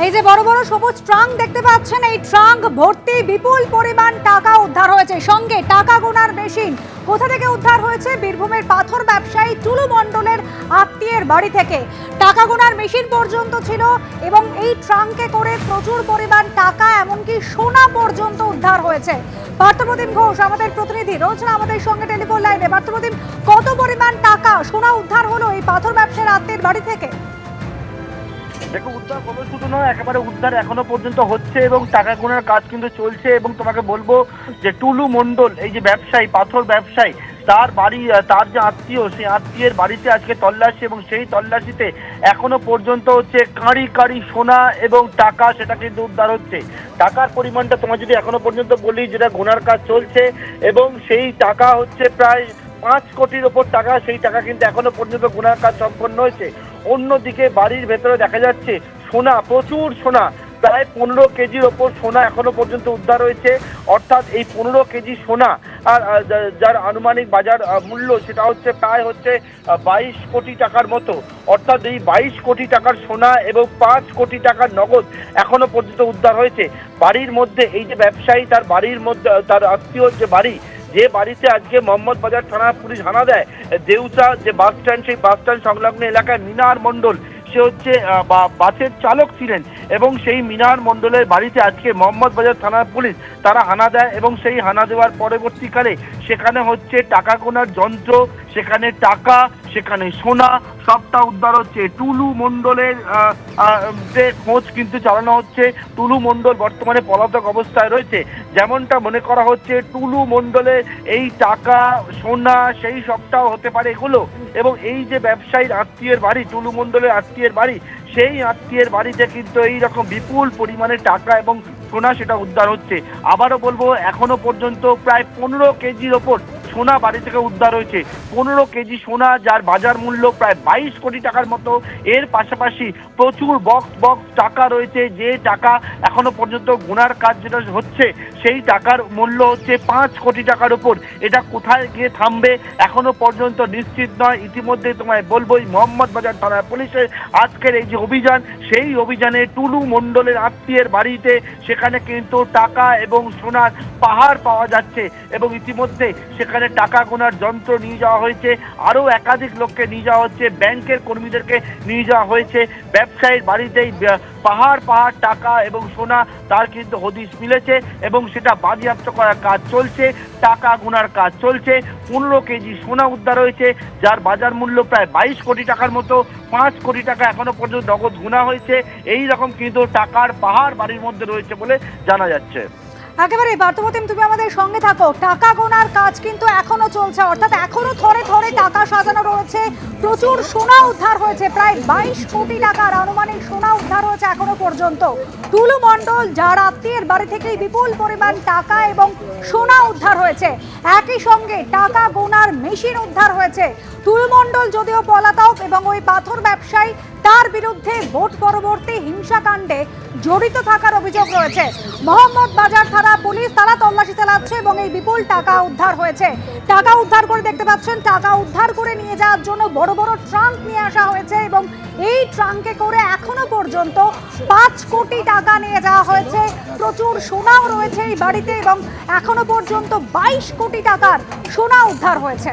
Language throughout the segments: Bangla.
এই যে বড় বড় সবুজ ট্রাঙ্ক দেখতে পাচ্ছেন, এই ট্রাঙ্ক ভর্তি বিপুল পরিমাণ টাকা উদ্ধার হয়েছে, সঙ্গে টাকা গোনার মেশিন। কোথা থেকে উদ্ধার হয়েছে? বীরভূমের পাথর ব্যবসায়ী টুলু মণ্ডলের আত্মীয়ের বাড়ি থেকে টাকা গোনার মেশিন পর্যন্ত ছিল এবং এই ট্রাঙ্কে করে প্রচুর পরিমাণ টাকা, এমনকি সোনা পর্যন্ত উদ্ধার হয়েছে। পার্থপ্রতিম ঘোষ আমাদের প্রতিনিধি রয়েছেন আমাদের সঙ্গে টেলিফোন লাইনে। পার্থপ্রতিম, কত পরিমাণ টাকা সোনা উদ্ধার হলো এই পাথর ব্যবসায়ীর আত্মীয়ের বাড়ি থেকে? দেখো, উদ্ধার কবে শুধু নয়, একেবারে উদ্ধার এখনো পর্যন্ত হচ্ছে এবং টাকা গোনার কাজ কিন্তু চলছে। এবং তোমাকে বলবো যে টুলু মণ্ডল, এই যে ব্যবসায়ী, পাথর ব্যবসায়ী, তার বাড়ি, তার যে আত্মীয়, সেই আত্মীয়ের বাড়িতে আজকে তল্লাশি, এবং সেই তল্লাশিতে এখনো পর্যন্ত হচ্ছে কাঁড়ি কাঁড়ি সোনা এবং টাকা, সেটা কিন্তু উদ্ধার হচ্ছে। টাকার পরিমাণটা তোমার যদি এখনো পর্যন্ত বলি, যেটা গোনার কাজ চলছে, এবং সেই টাকা হচ্ছে প্রায় 5 কোটির ওপর টাকা। সেই টাকা কিন্তু এখনো পর্যন্ত গোনার কাজ সম্পন্ন হয়েছে। অন্যদিকে বাড়ির ভেতরে দেখা যাচ্ছে সোনা, প্রচুর সোনা, প্রায় 15 কেজির ওপর সোনা এখনো পর্যন্ত উদ্ধার হয়েছে। অর্থাৎ এই 15 কেজি সোনা, আর যার আনুমানিক বাজার মূল্য সেটা হচ্ছে প্রায় 22 কোটি টাকার মতো। অর্থাৎ এই 22 কোটি টাকার সোনা এবং 5 কোটি টাকার নগদ এখনো পর্যন্ত উদ্ধার হয়েছে। বাড়ির মধ্যে এই যে ব্যবসায়ী, তার বাড়ির মধ্যে তার আত্মীয় যে বাড়ি, যে বাড়িতে আজকে মোহাম্মদ বাজার থানা পুলিশ হানা দেয়, দেউচা যে বাস স্ট্যান্ড, সেই বাস স্ট্যান্ড সংলগ্ন এলাকায় মিনার মণ্ডল, সে হচ্ছে বাসের চালক ছিলেন, এবং সেই মিনার মণ্ডলের বাড়িতে আজকে মোহাম্মদ বাজার থানার পুলিশ তারা হানা দেয়। এবং সেই হানা দেওয়ার পরবর্তীকালে সেখানে হচ্ছে টাকা গোনার যন্ত্র, সেখানে টাকা, সেখানে সোনা, সবটা উদ্ধার হচ্ছে। টুলু মণ্ডলের যে খোঁজ কিন্তু চালানো হচ্ছে। টুলু মণ্ডল বর্তমানে পলাতক অবস্থায় রয়েছে। যেমনটা মনে করা হচ্ছে, টুলু মণ্ডলের এই টাকা, সোনা, সেই সবটাও হতে পারে এগুলো। এবং এই যে ব্যবসায়ীর আত্মীয়ের বাড়ি, টুলু মণ্ডলের আত্মীয়ের বাড়ি, সেই আত্মীয়ের বাড়িতে কিন্তু এই রকম বিপুল পরিমাণে টাকা এবং সোনা সেটা উদ্ধার হচ্ছে। আবারও বলবো, এখনো পর্যন্ত প্রায় 15 কেজির ওপর সোনা বাড়ি থেকে উদ্ধার হয়েছে। 15 কেজি সোনা, যার বাজার মূল্য প্রায় 22 কোটি টাকার মতো। এর পাশাপাশি প্রচুর বক্স বক্স টাকা রয়েছে, যে টাকা এখনো পর্যন্ত গোনার কাজ যেটা হচ্ছে, সেই টাকার মূল্য হচ্ছে 5 কোটি টাকার উপর। এটা কোথায় গিয়ে থামবে এখনো পর্যন্ত নিশ্চিত নয়। ইতিমধ্যে তোমায় বলবোই, মোহাম্মদ বাজার থানা পুলিশের আজকের এই যে অভিযান, সেই অভিযানে টুলু মণ্ডলের আত্মীয়ের বাড়িতে সেখানে কিন্তু টাকা এবং সোনার পাহাড় পাওয়া যাচ্ছে। এবং ইতিমধ্যে সেখানে টাকা গোনার যন্ত্র নিয়ে যাওয়া হয়েছে, আরও একাধিক লোককে নিয়ে যাওয়া হচ্ছে, ব্যাংকের কর্মীদেরকে নিয়ে যাওয়া হয়েছে। ব্যবসায়ীর বাড়িতেই পাহাড় পাহাড় টাকা এবং সোনা, তার কিন্তু হদিশ মিলেছে এবং সেটা বাজেয়াপ্ত করার কাজ চলছে, টাকা গোনার কাজ চলছে। 15 কেজি সোনা উদ্ধার হয়েছে, যার বাজার মূল্য প্রায় 22 কোটি টাকার মতো। 5 কোটি টাকা এখনো পর্যন্ত নগদ গোনা হয়েছে। এই রকম কিন্তু টাকার পাহাড় বাড়ির মধ্যে রয়েছে বলে জানা যাচ্ছে। একেবারে পার্থপ্রতিম, তুমি আমাদের সঙ্গে থাকো। টাকা গোনার কাজ কিন্তু এখনো চলছে, অর্থাৎ এখনো থরে থরে টাকা সাজানো রয়েছে। প্রচুর সোনা উদ্ধার হয়েছে, প্রায় 22 কোটি টাকার আনুমানিক সোনা উদ্ধার হয়েছে এখনো পর্যন্ত। টুলু মণ্ডল, যার আত্মীয়ের বাড়ি থেকেই বিপুল পরিমাণ টাকা এবং সোনা উদ্ধার হয়েছে। একই সঙ্গে টাকা গোনার মেশিন উদ্ধার হয়েছে। টুলু মণ্ডল যদিও পলাতক এবং ওই পাথর ব্যবসায়ী, তার বিরুদ্ধে ভোট পরবর্তী হিংসাকাণ্ডে জড়িত থাকার অভিযোগ রয়েছে। মোহাম্মদ বাজার থানা পুলিশ তারা তল্লাশি চালাচ্ছে এবং এই বিপুল টাকা উদ্ধার হয়েছে। টাকা উদ্ধার করে দেখতে পাচ্ছেন, টাকা উদ্ধার করে নিয়ে যাওয়ার জন্য বড় বড় ট্রাঙ্ক নিয়ে আসা হয়েছে এবং এই ট্রাঙ্কে করে এখনো পর্যন্ত 5 কোটি টাকা নিয়ে যাওয়া হয়েছে। প্রচুর সোনাও রয়েছে এই বাড়িতে এবং এখনো পর্যন্ত 22 কোটি টাকার সোনা উদ্ধার হয়েছে।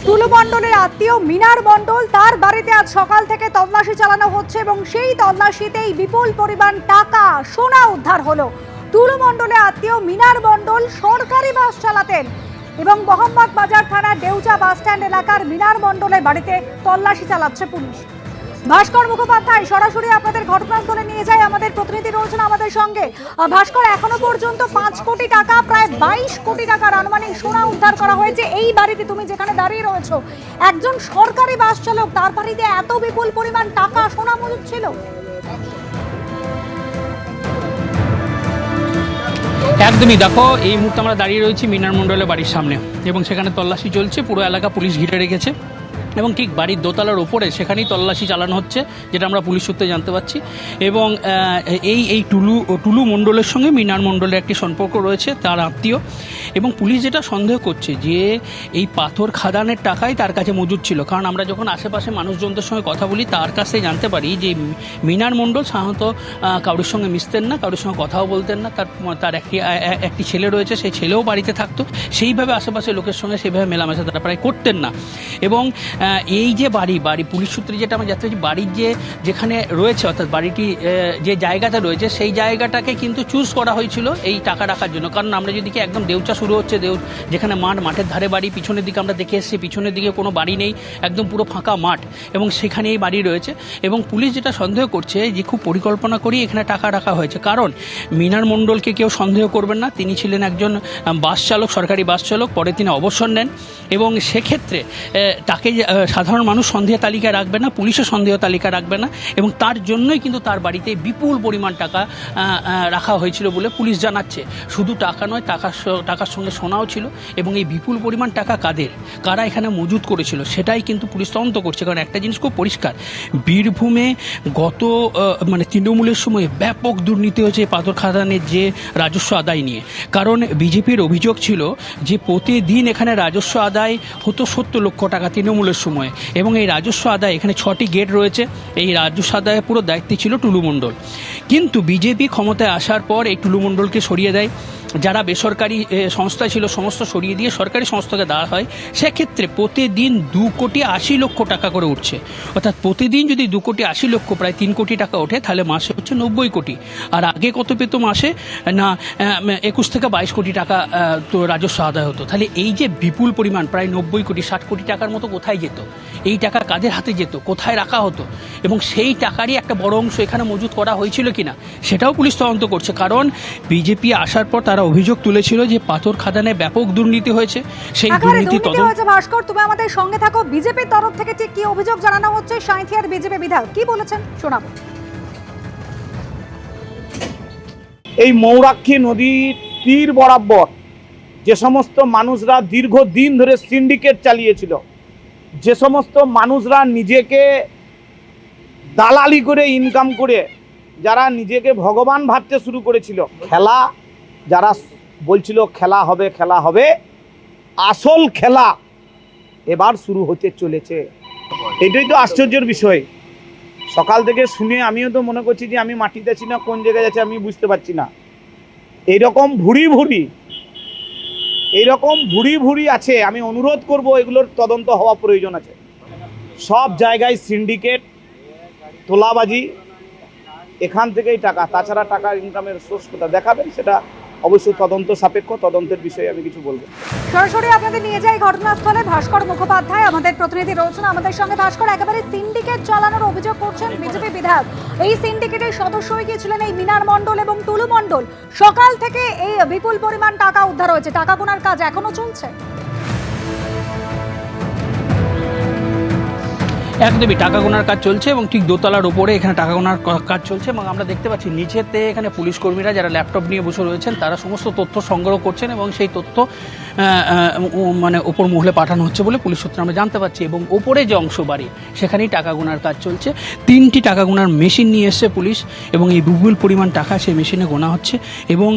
টুলু মণ্ডলের আত্মীয় মিনার মণ্ডল, তার বাড়িতে আজ সকাল থেকে তল্লাশি চালানো হচ্ছে এবং সেই তল্লাশিতেই বিপুল পরিমাণ টাকা, সোনা উদ্ধার হলো। টুলু মণ্ডলের আত্মীয় মিনার মণ্ডল সরকারি বাস চালাতেন এবং মোহাম্মদ বাজার থানার দেউচা বাস স্ট্যান্ড এলাকার মিনার মণ্ডলের বাড়িতে তল্লাশি চালাচ্ছে পুলিশ। ভাস্কর মুখোপাধ্যায় সরাসরি আপনাদের ঘটনাস্থলে নিয়ে যায়, আমাদের প্রতিনিধি রয়েছেন আমাদের সঙ্গে। ভাস্কর, এখনো পর্যন্ত 5 কোটি টাকা, প্রায় 22 কোটি টাকার আনুমানিক সোনা উদ্ধার করা হয়েছে এই বাড়িতে। তুমি যেখানে দাঁড়িয়ে রয়েছো, একজন সরকারি বাস চালক, তার বাড়িতে এত বিপুল পরিমাণ টাকা সোনা মজুদ ছিল? একদমই, দেখো এই মুহূর্তে আমরা দাঁড়িয়ে রয়েছি মিনার মণ্ডলের বাড়ির সামনে এবং সেখানে তল্লাশি চলছে। পুরো এলাকা পুলিশ ঘিরে রেখেছে এবং ঠিক বাড়ির দোতলার ওপরে সেখানেই তল্লাশি চালানো হচ্ছে, যেটা আমরা পুলিশ সূত্রে জানতে পারছি। এবং এই টুলু মণ্ডলের সঙ্গে মিনার মণ্ডলের একটি সম্পর্ক রয়েছে, তার আত্মীয়। এবং পুলিশ যেটা সন্দেহ করছে যে এই পাথর খাদানের টাকাই তার কাছে মজুদ ছিল, কারণ আমরা যখন আশেপাশে মানুষজনদের সঙ্গে কথা বলি তার কাছে জানতে পারি যে মিনার মণ্ডল সাধারণত কারোর সঙ্গে মিশতেন না, কারোর সঙ্গে কথাও বলতেন না। তার একটি ছেলে রয়েছে, সেই ছেলেও বাড়িতে থাকতো, সেইভাবে আশেপাশে লোকের সঙ্গে সেইভাবে মেলামেশা তারা প্রায় করতেন না। এবং এই যে বাড়ি পুলিশ সূত্রে যেটা আমরা জানতে পারছি, বাড়ির যেখানে রয়েছে, অর্থাৎ বাড়িটি যে জায়গাটা রয়েছে সেই জায়গাটাকে কিন্তু চুজ করা হয়েছিল এই টাকা রাখার জন্য। কারণ আমরা যদি একদম দেউচা শুরু হচ্ছে, যেখানে মাঠের ধারে বাড়ি, পিছনের দিকে আমরা দেখে এসেছি পিছনের দিকে কোনো বাড়ি নেই, একদম পুরো ফাঁকা মাঠ, এবং সেখানে এই বাড়ি রয়েছে। এবং পুলিশ যেটা সন্দেহ করছে যে খুব পরিকল্পনা করেই এখানে টাকা রাখা হয়েছে, কারণ মিনার মণ্ডলকে কেউ সন্দেহ করবেন না, তিনি ছিলেন একজন বাস চালক, সরকারি বাস চালক, পরে তিনি অবসর নেন। এবং সেক্ষেত্রে তাকে সাধারণ মানুষ সন্দেহ তালিকায় রাখবে না, পুলিশও সন্দেহ তালিকা রাখবে না, এবং তার জন্যই কিন্তু তার বাড়িতে বিপুল পরিমাণ টাকা রাখা হয়েছিল বলে পুলিশ জানাচ্ছে। শুধু টাকা নয়, টাকার সঙ্গে সোনাও ছিল। এবং এই বিপুল পরিমাণ টাকা কারা এখানে মজুদ করেছিল সেটাই কিন্তু পুলিশ তদন্ত করছে। কারণ একটা জিনিস খুব পরিষ্কার, বীরভূমে গত তৃণমূলের সময় ব্যাপক দুর্নীতি হয়েছে পাথর খাদানের যে রাজস্ব আদায় নিয়ে। কারণ বিজেপির অভিযোগ ছিল যে প্রতিদিন এখানে রাজস্ব আদায় হতো 70 লক্ষ টাকা তৃণমূলের সময়, এবং এই রাজস্ব আদায় এখানে 6টি গেট রয়েছে, এই রাজস্ব আদায়ের পুরো দায়িত্বে ছিল টুলু মণ্ডল। কিন্তু বিজেপি ক্ষমতায় আসার পর এই টুলু মণ্ডলকে সরিয়ে দেয়, যারা বেসরকারি সংস্থা ছিল সমস্ত সরিয়ে দিয়ে সরকারি সংস্থাকে দেওয়া হয়। সেক্ষেত্রে প্রতিদিন 2,80,00,000 টাকা করে উঠছে, অর্থাৎ প্রতিদিন যদি 2,80,00,000 প্রায় 3 কোটি টাকা ওঠে, তাহলে মাসে হচ্ছে 90 কোটি। আর আগে কত পেত মাসে? না 21 থেকে 22 কোটি টাকা তো রাজস্ব আদায় হতো। তাহলে এই যে বিপুল পরিমাণ প্রায় 90 কোটি, 60 কোটি টাকার মতো কোথায় যেত? এই টাকা কাদের হাতে যেত, কোথায় রাখা হতো? এবং সেই টাকারই একটা বড় অংশ এখানে মজুত করা হয়েছিল কিনা সেটাও পুলিশ তদন্ত করছে। কারণ বিজেপি আসার পর তারা অভিযোগ তুলেছিল যে পাথর খাদানে ব্যাপক দুর্নীতি হয়েছে, সেই দুর্নীতি তদন্ত। ভাস্কর, তুমি আমাদের সঙ্গে থাকো। বিজেপির তরফ থেকে ঠিক কি অভিযোগ জানানো হচ্ছে? সাঁইথিয়ার বিজেপি বিধায়ক কি বলেছেন শোনাবো। এই মৌরাক্ষী নদীর তীর বরাবর যে সমস্ত মানুষরা দীর্ঘদিন ধরে সিন্ডিকেট চালিয়েছিল, যে সমস্ত মানুষরা নিজেকে দালালি করে ইনকাম করে যারা নিজেকে ভগবান ভাবতে শুরু করেছিল, খেলা যারা বলছিল খেলা হবে, আসল খেলা এবার শুরু হতে চলেছে। এটাই তো আশ্চর্যের বিষয়। সকাল থেকে শুনে আমিও তো মনে করছি যে আমি মাটিতে আছি না কোন জায়গায় যাচ্ছি আমি বুঝতে পারছি না। এইরকম ভুরি আছে। আমি অনুরোধ করব এগুলোর তদন্ত হওয়া প্রয়োজন আছে। সব জায়গায় সিন্ডিকেট, তোলাবাজি, এখান থেকেই টাকা, তাছাড়া টাকার ইনকামের সোর্স কোথা দেখাবেন সেটা অবশ্যই তদন্ত সাপেক্ষ, তদন্তের বিষয়ে আমি কিছু বলবো। সরাসরি আপনাদের নিয়ে যাই ঘটনাস্থলে। ভাস্কর মুখোপাধ্যায় আমাদের প্রতিনিধি রয়েছেন আমাদের সঙ্গে। ভাস্কর, একেবারে সিন্ডিকেট চালানোর অভিযোগ করছেন বিজেপি বিধায়ক। এই সিন্ডিকেটের সদস্য হয়ে গিয়েছিলেন এই মিনার মণ্ডল এবং টুলু মণ্ডল। সকাল থেকে এই বিপুল পরিমাণ টাকা উদ্ধার হয়েছে, টাকা গোনার কাজ এখনো চলছে। একদমই টাকা গোনার কাজ চলছে, এবং ঠিক দোতলার উপরে এখানে টাকা গোনার কাজ চলছে। এবং আমরা দেখতে পাচ্ছি নিচেতে এখানে পুলিশ কর্মীরা যারা ল্যাপটপ নিয়ে বসে রয়েছেন তারা সমস্ত তথ্য সংগ্রহ করছেন, এবং সেই তথ্য ওপর মহলে পাঠানো হচ্ছে বলে পুলিশ সূত্রে আমরা জানতে পারছি। এবং ওপরে যে অংশ বাড়ি সেখানেই টাকা গোনার কাজ চলছে। 3টি টাকা গোনার মেশিন নিয়ে এসছে পুলিশ, এবং এই বিপুল পরিমাণ টাকা সেই মেশিনে গোনা হচ্ছে। এবং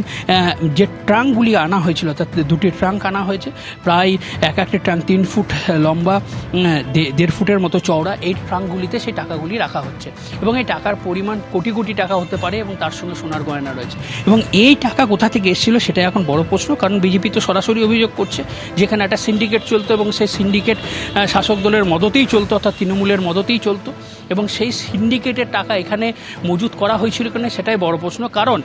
যে ট্রাঙ্কগুলি আনা হয়েছিল, অর্থাৎ 2টি ট্রাঙ্ক আনা হয়েছে, প্রায় একটি ট্রাঙ্ক 3 ফুট লম্বা, 1.5 ফুটের মতো চওড়া। এই ট্রাঙ্কগুলিতে সেই টাকাগুলি রাখা হচ্ছে, এবং এই টাকার পরিমাণ কোটি কোটি টাকা হতে পারে, এবং তার সঙ্গে সোনার গয়না রয়েছে। এবং এই টাকা কোথা থেকে এসেছিল সেটাই এখন বড় প্রশ্ন। কারণ বিজেপি তো সরাসরি অভিযোগ করছে যেখানে একটা সিন্ডিকেট চলতো, এবং সেই সিন্ডিকেট শাসক দলের মদতেই চলতো, অর্থাৎ তৃণমূলের মদতেই চলতো, এবং সেই সিন্ডিকেটের টাকা এখানে মজুত করা হয়েছিল কিনা সেটাই বড় প্রশ্ন। কারণ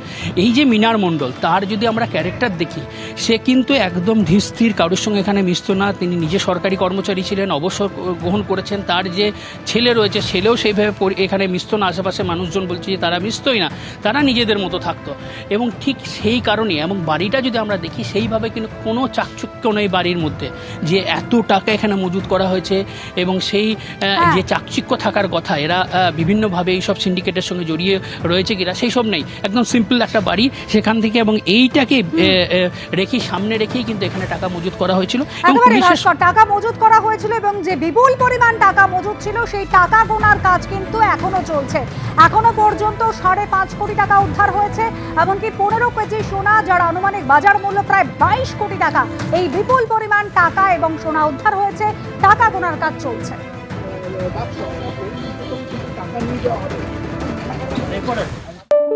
এই যে মিনার মণ্ডল, তার যদি আমরা ক্যারেক্টার দেখি, সে কিন্তু একদম ধীর স্থির, কারোর সঙ্গে এখানে মিশত না। তিনি নিজে সরকারি কর্মচারী ছিলেন, অবসর গ্রহণ করেছেন। তার যে ছেলে রয়েছে, ছেলেও সেইভাবে এখানে মিশত না। আশেপাশে মানুষজন বলছে যে তারা মিশতই না, তারা নিজেদের মতো থাকতো। এবং ঠিক সেই কারণে, এবং বাড়িটা যদি আমরা দেখি সেইভাবে কিন্তু কোনো চাকরি চাকচক্য নেই বাড়ির মধ্যে, যে এত টাকা এখানে মজুত করা হয়েছে এবং সেই যে চাকচিক্য থাকার কথা, এরা বিভিন্নভাবে এইসব সিন্ডিকেটের সঙ্গে জড়িয়ে রয়েছে কিনা সেই সব নেই। একদম সিম্পল একটা বাড়ি, সেখান থেকে এবং এইটাকে সামনে রেখেই কিন্তু এখানে টাকা মজুত করা হয়েছিল। এবং টাকা মজুত করা হয়েছিল এবং যে বিপুল পরিমাণ টাকা মজুত ছিল সেই টাকা গোনার কাজ কিন্তু এখনো চলছে। এখনো পর্যন্ত 5.5 কোটি টাকা উদ্ধার হয়েছে, এমনকি 15 কেজি সোনা, যার আনুমানিক বাজার মূল্য প্রায় 22 কোটি টাকা। এই বিপুল পরিমাণ টাকা এবং সোনা উদ্ধার হয়েছে, টাকা গোনার কাজ চলছে।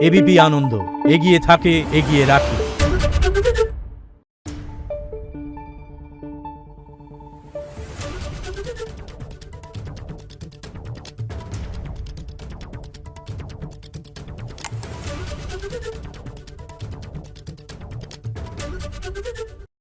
এবিপি আনন্দ, এগিয়ে থাকে, এগিয়ে রাখে।